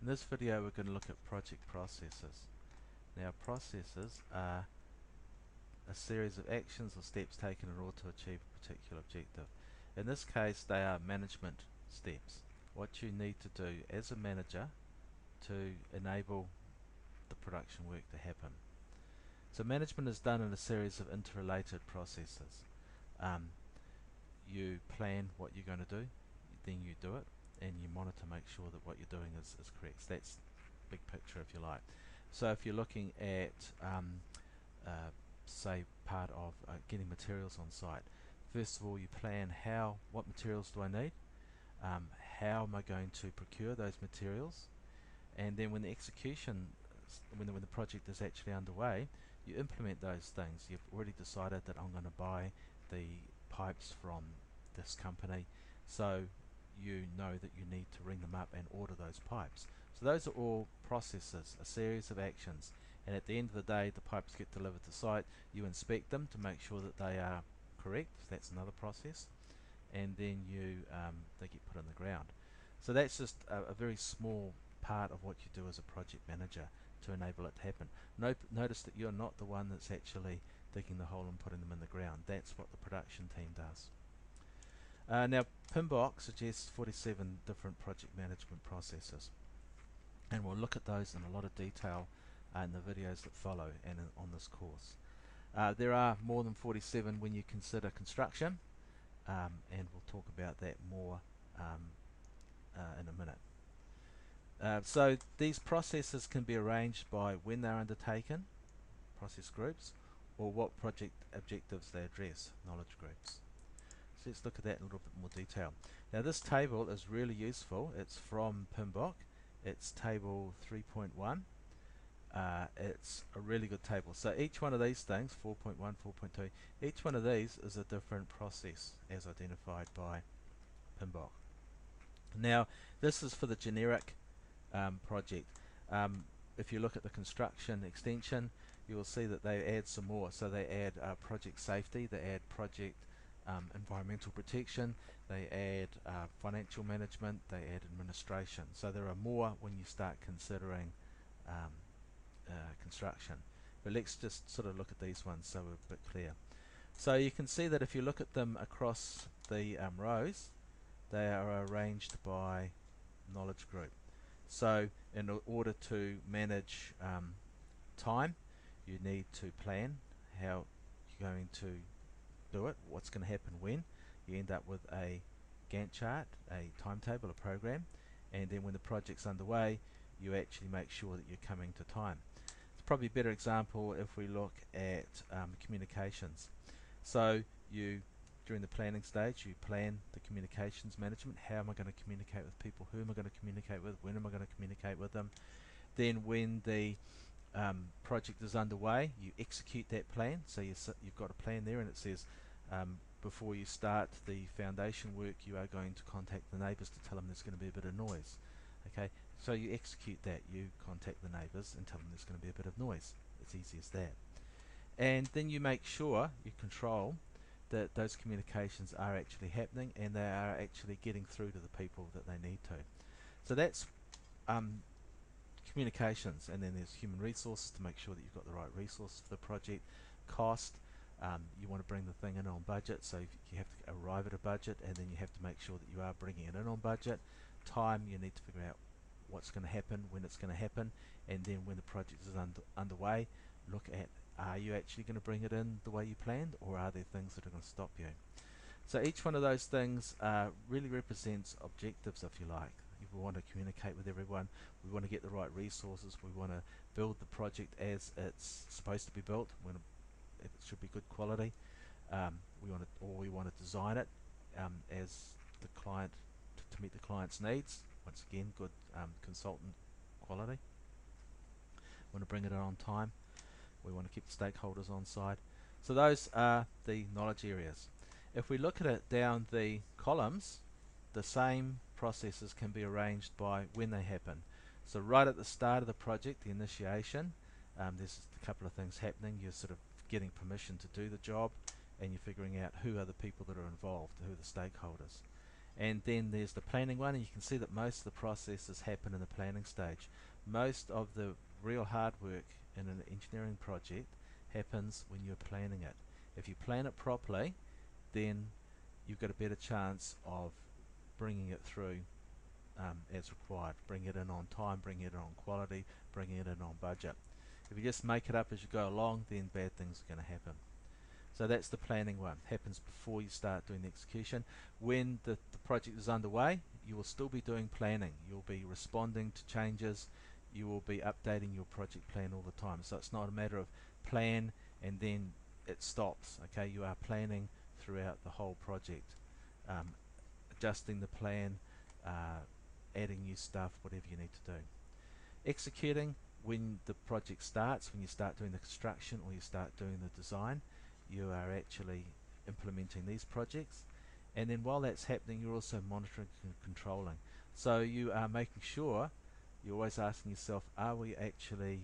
In this video we're going to look at project processes. Now processes are a series of actions or steps taken in order to achieve a particular objective. In this case they are management steps. What you need to do as a manager to enable the production work to happen. So management is done in a series of interrelated processes. You plan what you're going to do, then you do it, and you monitor, make sure that what you're doing is correct. So that's big picture if you like. So if you're looking at say part of getting materials on site, first of all you plan what materials do I need, how am I going to procure those materials, and then when the execution, when the project is actually underway, you implement those things. You've already decided that I'm going to buy the pipes from this company, so you know that you need to ring them up and order those pipes. So those are all processes, a series of actions, and at the end of the day the pipes get delivered to site. You inspect them to make sure that they are correct. That's another process, and then they get put in the ground. So that's just a very small part of what you do as a project manager to enable it to happen. Notice that you're not the one that's actually digging the hole and putting them in the ground. That's what the production team does. Now PMBOK suggests 47 different project management processes, and we'll look at those in a lot of detail in the videos that follow and on this course. There are more than 47 when you consider construction, and we'll talk about that more in a minute. So these processes can be arranged by when they're undertaken, process groups, or what project objectives they address, knowledge groups. So let's look at that in a little bit more detail. Now this table is really useful. It's from PMBOK. It's table 3.1. It's a really good table. So each one of these things, 4.1, 4.2, each one of these is a different process as identified by PMBOK. Now this is for the generic project. If you look at the construction extension, you will see that they add some more. So they add project safety, they add project environmental protection, they add financial management, they add administration. So there are more when you start considering construction. But let's just sort of look at these ones so we're a bit clear. So you can see that if you look at them across the rows, they are arranged by knowledge group. So in order to manage time, you need to plan how you're going to do it, what's going to happen when. You end up with a Gantt chart, a timetable, a program, and then when the project's underway you actually make sure that you're coming to time. It's probably a better example if we look at communications. So during the planning stage, you plan the communications management. How am I going to communicate with people? Who am I going to communicate with? When am I going to communicate with them? Then when the project is underway, you execute that plan. So you've got a plan there, and it says before you start the foundation work you are going to contact the neighbours to tell them there's going to be a bit of noise. Okay, so you execute that, you contact the neighbours and tell them there's going to be a bit of noise. It's easy as that. And then you make sure, you control that those communications are actually happening and they are actually getting through to the people that they need to. So that's communications, and then there's human resources to make sure that you've got the right resources for the project. Cost, you want to bring the thing in on budget, so you have to arrive at a budget, and then you have to make sure that you are bringing it in on budget. Time, you need to figure out what's going to happen, when it's going to happen, and then when the project is underway, look at, are you actually going to bring it in the way you planned, or are there things that are going to stop you? So each one of those things really represents objectives, if you like. We want to communicate with everyone, we want to get the right resources, we want to build the project as it's supposed to be built, it should be good quality. We want to design it as the client, to meet the client's needs. Once again, good consultant quality. We want to bring it in on time. We want to keep the stakeholders on side. So those are the knowledge areas. If we look at it down the columns, the same processes can be arranged by when they happen. So right at the start of the project, the initiation, there's a couple of things happening. You're sort of getting permission to do the job, and you're figuring out who are the people that are involved, who are the stakeholders. And then there's the planning one, and you can see that most of the processes happen in the planning stage. Most of the real hard work in an engineering project happens when you're planning it. If you plan it properly, then you've got a better chance of bringing it through as required, bring it in on time, bring it in on quality, bringing it in on budget. If you just make it up as you go along, then bad things are going to happen. So that's the planning one. Happens before you start doing the execution. When the project is underway, you will still be doing planning. You'll be responding to changes. You will be updating your project plan all the time. So it's not a matter of plan and then it stops. Okay, you are planning throughout the whole project, adjusting the plan, adding new stuff, whatever you need to do. Executing, when the project starts, when you start doing the construction or you start doing the design, you are actually implementing these projects. And then while that's happening, you're also monitoring and controlling. So you are making sure, you're always asking yourself, are we actually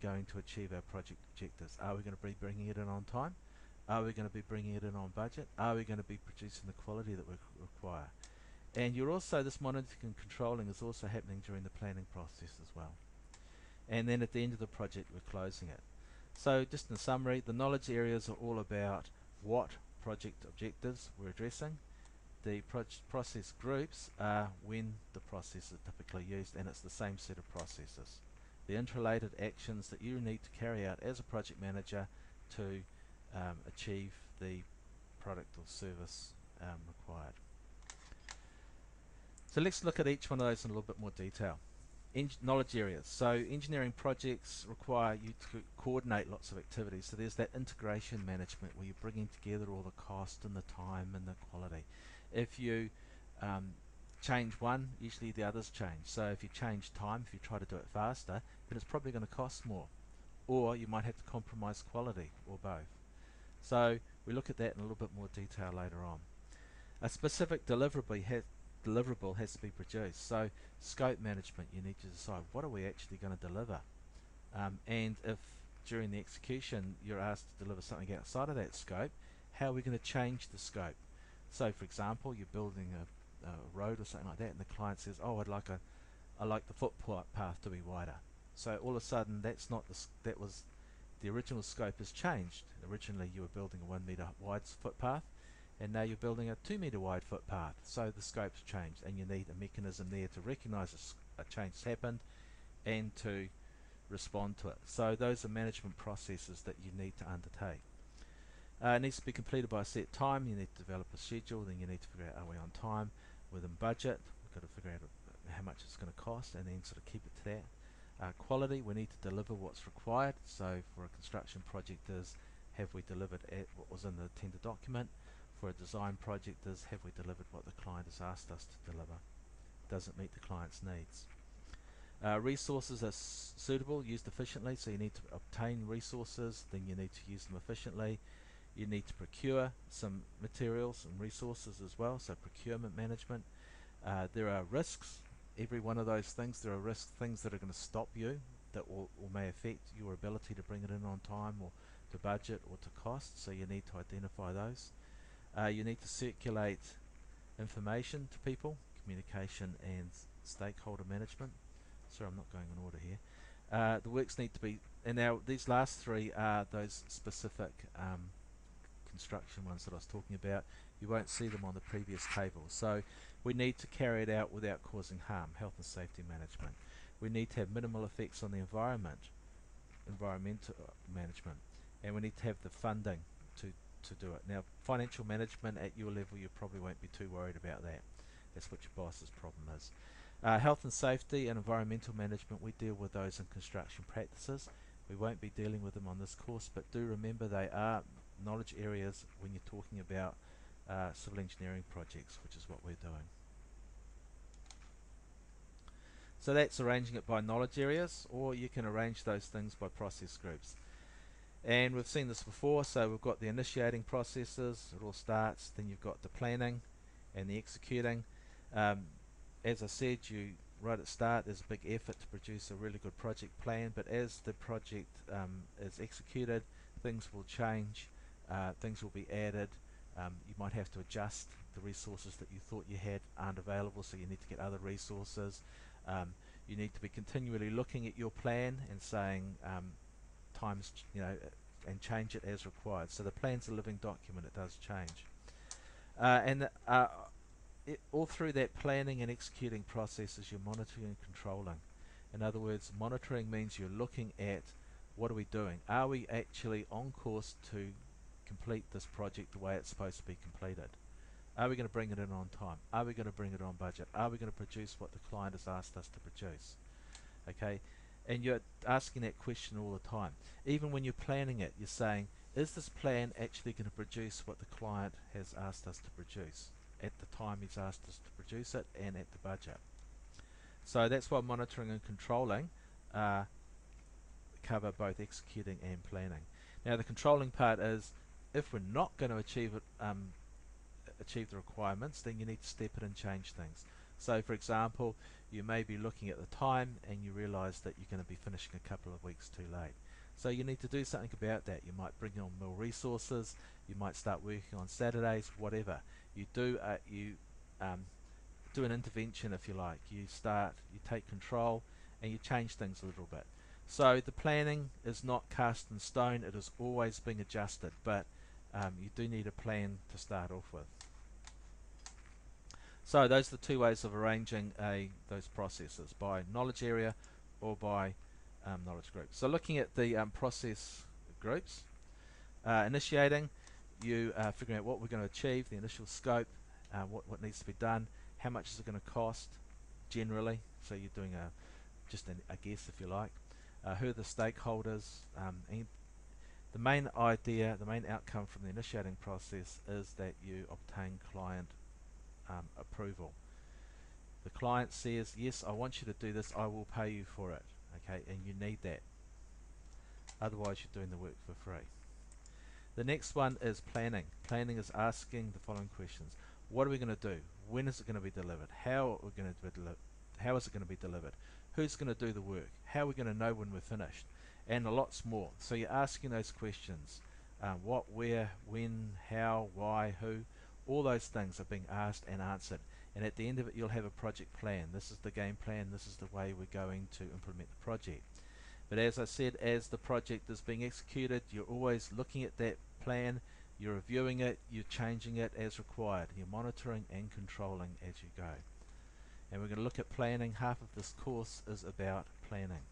going to achieve our project objectives? Are we going to be bringing it in on time? Are we going to be bringing it in on budget? Are we going to be producing the quality that we require? And you're also, this monitoring and controlling is also happening during the planning process as well. And then at the end of the project, we're closing it. So just in summary, the knowledge areas are all about what project objectives we're addressing. The process groups are when the process is typically used, and it's the same set of processes. The interrelated actions that you need to carry out as a project manager to achieve the product or service required. So let's look at each one of those in a little bit more detail. Knowledge areas. So engineering projects require you to coordinate lots of activities. So there's that integration management where you're bringing together all the cost and the time and the quality. If you change one, usually the others change. So if you change time, if you try to do it faster, then it's probably going to cost more. Or you might have to compromise quality, or both. So we look at that in a little bit more detail later on. A specific deliverable has to be produced. So scope management, you need to decide what are we actually going to deliver, and if during the execution you're asked to deliver something outside of that scope, how are we going to change the scope? So for example, you're building a road or something like that, and the client says, oh, I like the footpath to be wider. So all of a sudden, that was the original scope has changed. Originally you were building a 1 meter wide footpath, and now you're building a 2 meter wide footpath. So the scope's changed, and you need a mechanism there to recognize a change has happened and to respond to it. So those are management processes that you need to undertake. It needs to be completed by a set time. You need to develop a schedule. Then you need to figure out, are we on time, within budget? We've got to figure out how much it's going to cost, and then sort of keep it to that. Quality, we need to deliver what's required. So for a construction project is, have we delivered what was in the tender document? For a design project is, have we delivered what the client has asked us to deliver? Does it meet the client's needs? Resources are suitable, used efficiently, so you need to obtain resources, then you need to use them efficiently. You need to procure some materials and resources as well, so procurement management. There are risks. Every one of those things, there are things that are going to stop you, that will may affect your ability to bring it in on time, or to budget, or to cost, so you need to identify those. You need to circulate information to people, communication and stakeholder management. Sorry, I'm not going in order here. The works need to be, and now these last three are those specific construction ones that I was talking about. You won't see them on the previous table. So we need to carry it out without causing harm, health and safety management. We need to have minimal effects on the environment, environmental management, and we need to have the funding to do it. Now, financial management at your level, you probably won't be too worried about that. That's what your boss's problem is. Health and safety and environmental management, we deal with those in construction practices. We won't be dealing with them on this course, but do remember they are knowledge areas when you're talking about civil engineering projects, which is what we're doing. So that's arranging it by knowledge areas, or you can arrange those things by process groups. And we've seen this before, so we've got the initiating processes, it all starts, then you've got the planning and the executing. As I said, right at the start, there's a big effort to produce a really good project plan, but as the project is executed, things will change, things will be added, you might have to adjust the resources that you thought you had aren't available, so you need to get other resources. You need to be continually looking at your plan and saying times, and change it as required. So the plan's a living document, it does change. All through that planning and executing processes, you're monitoring and controlling. In other words, monitoring means you're looking at what are we doing? Are we actually on course to complete this project the way it's supposed to be completed? Are we going to bring it in on time? Are we going to bring it on budget? Are we going to produce what the client has asked us to produce? Okay, and you're asking that question all the time. Even when you're planning it, you're saying, is this plan actually going to produce what the client has asked us to produce at the time he's asked us to produce it and at the budget? So that's why monitoring and controlling cover both executing and planning. Now the controlling part is, if we're not going to achieve the requirements, then you need to step in and change things. So for example, you may be looking at the time and you realize that you're going to be finishing a couple of weeks too late. So you need to do something about that. You might bring on more resources, you might start working on Saturdays, whatever. You do an intervention, if you like. You take control and you change things a little bit. So the planning is not cast in stone, it is always being adjusted, but you do need a plan to start off with. So those are the two ways of arranging those processes, by knowledge area or by knowledge group. So looking at the process groups, initiating, you figuring out what we're going to achieve, the initial scope, what needs to be done, how much is it going to cost generally, so you're doing just a guess, if you like. Who are the stakeholders, and the main idea, the main outcome from the initiating process is that you obtain client approval. The client says, yes, I want you to do this, I will pay you for it. Okay, and you need that, otherwise you're doing the work for free. The next one is planning. Planning is asking the following questions: what are we going to do? When is it going to be delivered? How are we going to how is it going to be delivered? Who's going to do the work? How are we going to know when we're finished? And lots more. So you're asking those questions: what, where, when, how, why, who. All those things are being asked and answered, and at the end of it you'll have a project plan. This is the game plan, this is the way we're going to implement the project. But as I said, as the project is being executed, you're always looking at that plan, you're reviewing it, you're changing it as required, you're monitoring and controlling as you go. And we're going to look at planning. Half of this course is about planning.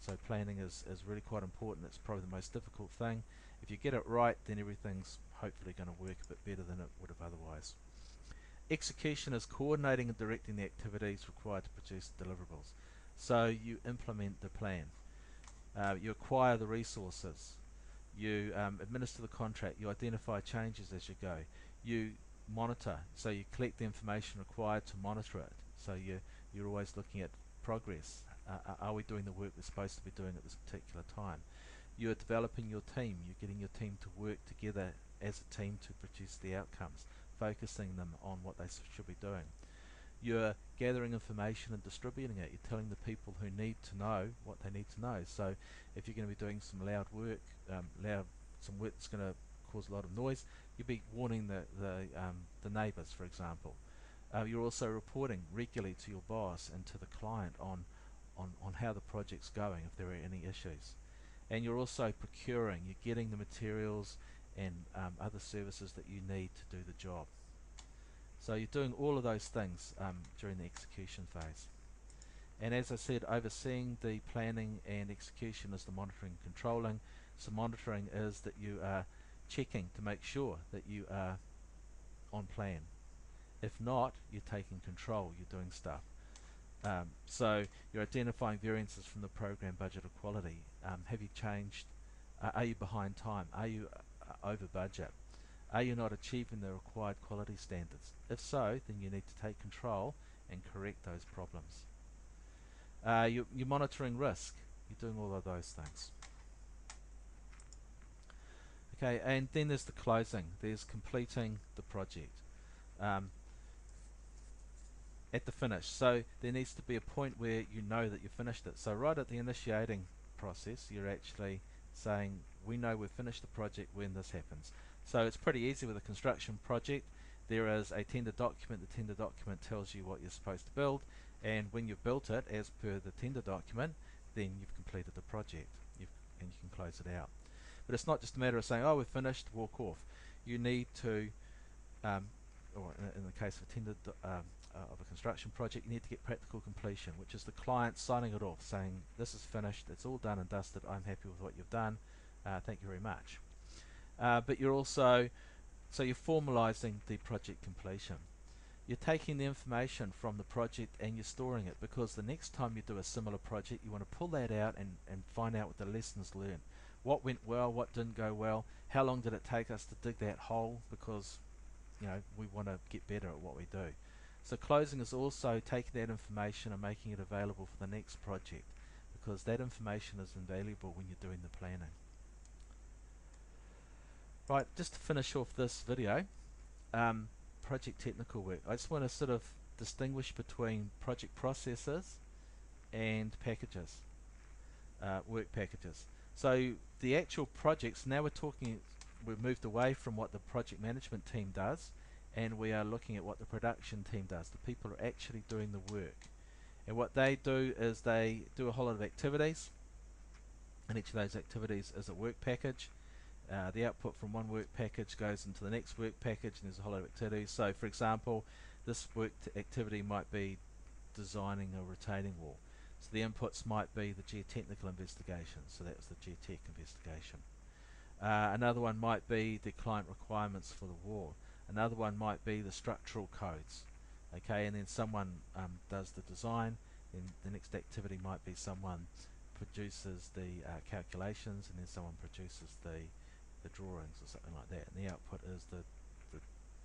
So planning is really quite important. It's probably the most difficult thing. If you get it right, then everything's hopefully going to work a bit better than it would have otherwise. Execution is coordinating and directing the activities required to produce deliverables. So you implement the plan. You acquire the resources. You administer the contract. You identify changes as you go. You monitor. So you collect the information required to monitor it. So you're always looking at progress. Are we doing the work we're supposed to be doing at this particular time? You're developing your team. You're getting your team to work together as a team to produce the outcomes, focusing them on what they should be doing. You're gathering information and distributing it. You're telling the people who need to know what they need to know. So if you're going to be doing some loud work, some work that's going to cause a lot of noise, you'll be warning the neighbours, for example. You're also reporting regularly to your boss and to the client on how the project's going, if there are any issues. And you're also procuring, you're getting the materials and other services that you need to do the job. So you're doing all of those things during the execution phase. And as I said, overseeing the planning and execution is the monitoring and controlling. So monitoring is that you are checking to make sure that you are on plan. If not, you're taking control, you're doing stuff. So you're identifying variances from the program budget or quality. Have you changed? Are you behind time? Are you over budget? Are you not achieving the required quality standards? If so, then you need to take control and correct those problems. You're monitoring risk. You're doing all of those things. Okay, and then there's the closing. There's completing the project. At the finish. So there needs to be a point where you know that you finished it. So right at the initiating process, you're actually saying, we know we've finished the project when this happens. So it's pretty easy with a construction project. There is a tender document. The tender document tells you what you're supposed to build, and when you've built it as per the tender document, then you've completed the project, and you can close it out. But it's not just a matter of saying, oh, we're finished, walk off. You need to, or in the case of a tender of a construction project, you need to get practical completion, which is the client signing it off, saying this is finished, it's all done and dusted, I'm happy with what you've done, thank you very much. But you're also, so you're formalizing the project completion. You're taking the information from the project and you're storing it, because the next time you do a similar project, you want to pull that out and find out what the lessons learned. What went well, what didn't go well, how long did it take us to dig that hole, because we want to get better at what we do. So closing is also taking that information and making it available for the next project, because that information is invaluable when you're doing the planning. Right, just to finish off this video, project technical work. I just want to sort of distinguish between project processes and packages, work packages. So the actual projects, now we've moved away from what the project management team does, and we are looking at what the production team does. The people are actually doing the work. And what they do is they do a whole lot of activities, and each of those activities is a work package. The output from one work package goes into the next work package, and there's a whole lot of activities. So for example, this work activity might be designing a retaining wall. So the inputs might be the geotechnical investigation, so that's the geotech investigation. Another one might be the client requirements for the wall. Another one might be the structural codes. Okay, and then someone does the design, and the next activity might be someone produces the calculations, and then someone produces the drawings or something like that, and the output is the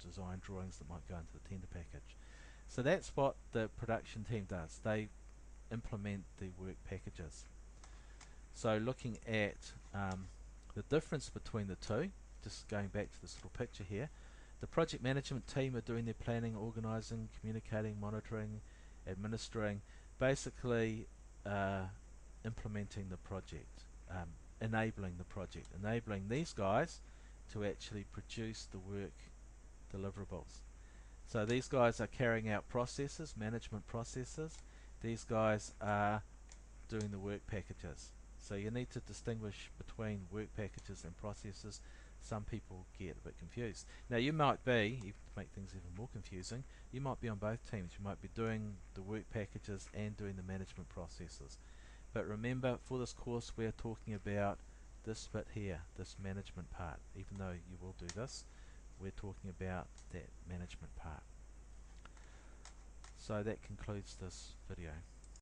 design drawings that might go into the tender package. So that's what the production team does. They implement the work packages. So looking at the difference between the two, just going back to this little picture here, the project management team are doing their planning, organizing, communicating, monitoring, administering, basically implementing the project, enabling the project, enabling these guys to actually produce the work deliverables. So these guys are carrying out processes, management processes. These guys are doing the work packages. So you need to distinguish between work packages and processes. Some people get a bit confused. Now you might be, to make things even more confusing, you might be on both teams. You might be doing the work packages and doing the management processes. But remember, for this course we're talking about this bit here, this management part. Even though you will do this, we're talking about that management part. So that concludes this video.